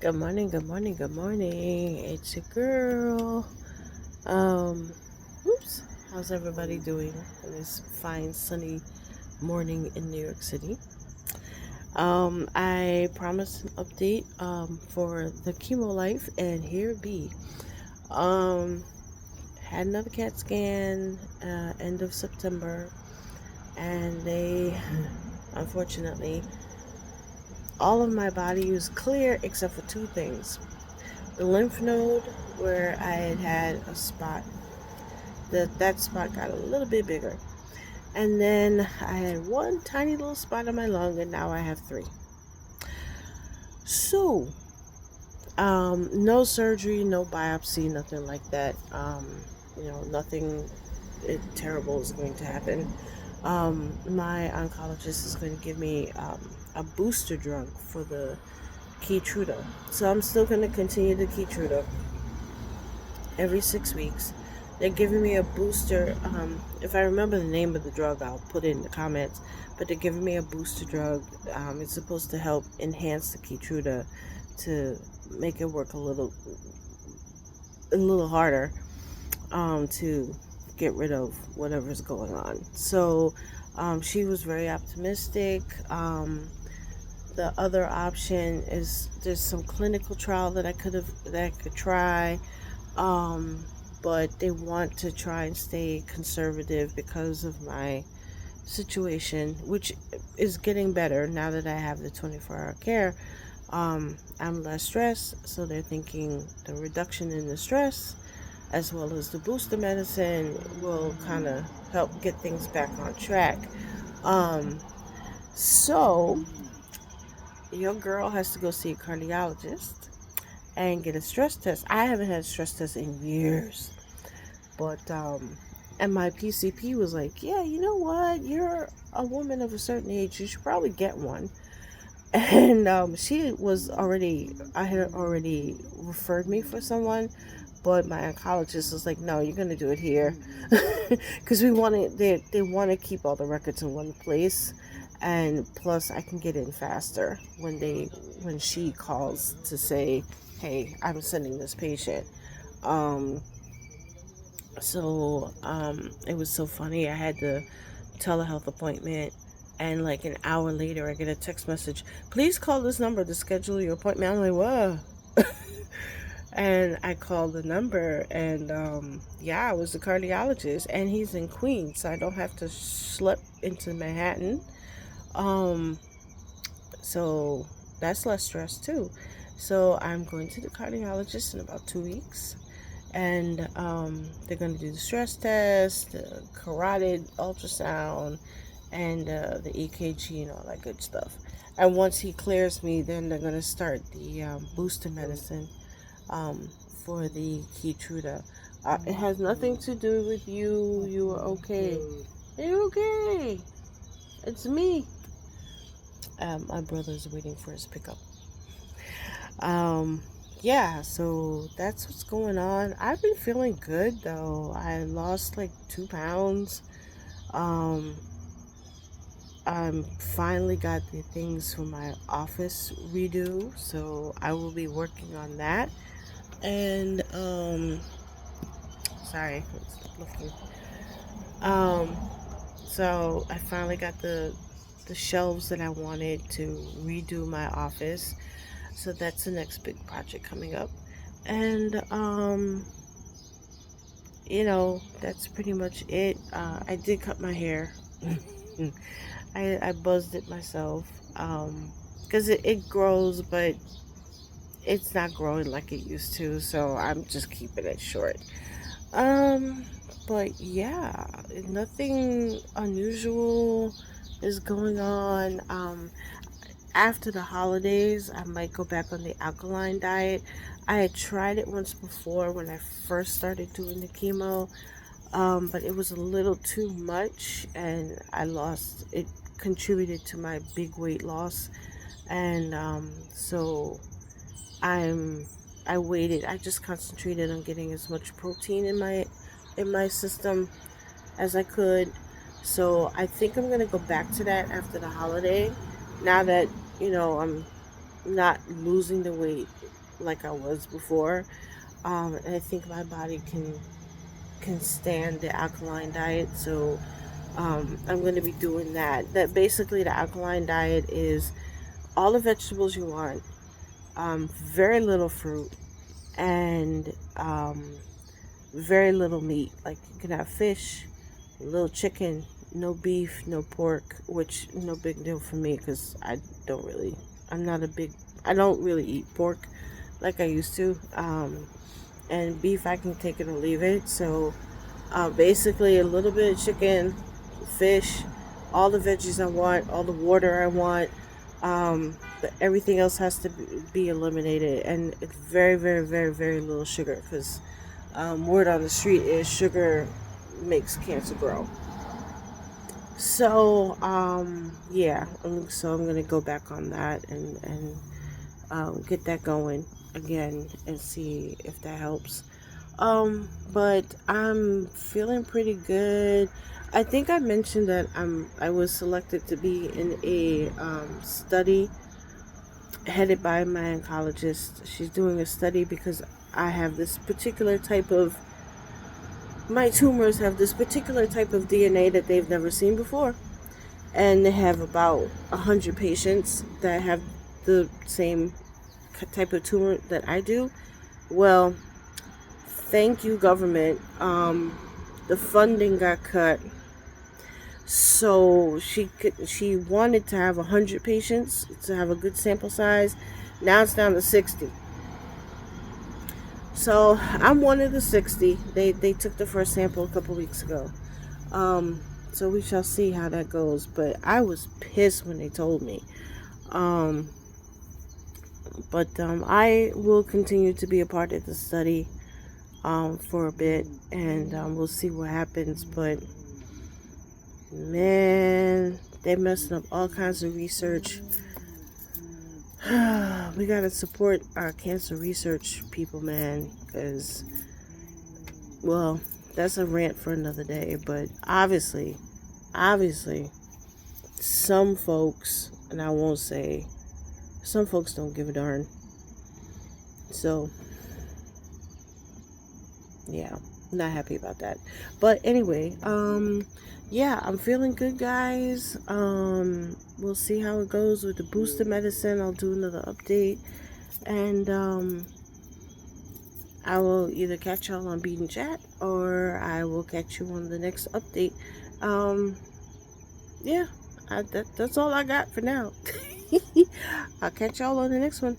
Good morning, good morning, good morning. It's your girl. Um, Oops. How's everybody doing on this fine sunny morning in New York City? I promised an update for the chemo life, and here it be. Um, had another CAT scan end of September, and they unfortunately all of my body was clear except for two things: the lymph node where I had a spot. That spot got a little bit bigger. And then I had one tiny little spot on my lung, and now I have three. So, no surgery, no biopsy, nothing like that. Nothing terrible is going to happen. My oncologist is going to give me a booster drug for the Keytruda. So I'm still going to continue the Keytruda every 6 weeks. They're giving me a booster. If I remember the name of the drug, I'll put it in the comments. But they're giving me a booster drug. It's supposed to help enhance the Keytruda to make it work a little harder to get rid of whatever's going on. So she was very optimistic. The other option is there's some clinical trial that I could try. Um, but they want to try and stay conservative because of my situation, which is getting better now that I have the 24-hour care. I'm less stressed, so they're thinking the reduction in the stress as well as the booster medicine will kind of help get things back on track. Um, so your girl has to go see a cardiologist and get a stress test. I haven't had a stress test in years. But and my PCP was like, "Yeah, you know what? You're a woman of a certain age. You should probably get one." And I had already referred me for someone, but my oncologist was like, "No, you're gonna do it here," because they want to keep all the records in one place, and plus I can get in faster when she calls to say, "Hey, I'm sending this patient." Um, it was so funny. I had the telehealth appointment, and like an hour later, I get a text message. Please call this number to schedule your appointment. I'm like, whoa. And I called the number, and yeah, it was the cardiologist, and he's in Queens, so I don't have to schlep into Manhattan. Um, so that's less stress too. So I'm going to the cardiologist in about 2 weeks, and they're going to do the stress test, the carotid ultrasound, and the EKG and all that good stuff. And once he clears me, then they're going to start the booster medicine um, for the Keytruda. It has nothing to do with you. You are okay. You're okay. It's me. My brother's waiting for his pickup. Um, yeah, so that's what's going on. I've been feeling good though. I lost like 2 pounds. Um, I'm finally got the things for my office redo, so I will be working on that. And sorry, it's looking. Um, so I finally got the shelves that I wanted to redo my office. So that's the next big project coming up. And that's pretty much it. I did cut my hair. I buzzed it myself. Because it grows, but it's not growing like it used to, so I'm just keeping it short. Um, but yeah, nothing unusual is going on. After the holidays, I might go back on the alkaline diet. I had tried it once before when I first started doing the chemo, but it was a little too much, and it contributed to my big weight loss, and so I'm I waited. I just concentrated on getting as much protein in my system as I could. So I think I'm gonna go back to that after the holiday. Now that I'm not losing the weight like I was before. And I think my body can stand the alkaline diet. So I'm going to be doing that. That basically the alkaline diet is all the vegetables you want, very little fruit, and very little meat. Like you can have fish, a little chicken, no beef, no pork, which no big deal for me because don't really, I'm not a big, I don't really eat pork like I used to. And beef, I can take it or leave it. So basically, a little bit of chicken, fish, all the veggies I want, all the water I want. But everything else has to be eliminated, and it's very, very, very, very little sugar because word on the street is sugar makes cancer grow. So yeah, so I'm gonna go back on that and get that going again and see if that helps. But I'm feeling pretty good. I think I mentioned that I was selected to be in a study headed by my oncologist. She's doing a study because I have this particular type of my tumors have this particular type of DNA that they've never seen before, and they have about 100 patients that have the same type of tumor that I do. Well, thank you, government. The funding got cut, so she wanted to have 100 patients to have a good sample size. Now it's down to 60. So I'm one of the 60. They took the first sample a couple weeks ago. Um, so we shall see how that goes. But I was pissed when they told me. Um, but I will continue to be a part of the study for a bit, and we'll see what happens. But man, they're messing up all kinds of research. We gotta support our cancer research people, man, because, well, that's a rant for another day. But obviously, some folks, and I won't say, some folks don't give a darn. So, yeah, not happy about that. But anyway, yeah, I'm feeling good, guys. We'll see how it goes with the booster medicine. I'll do another update, and I will either catch y'all on Beat and Chat or I will catch you on the next update. Um, yeah, that's all I got for now. I'll catch y'all on the next one.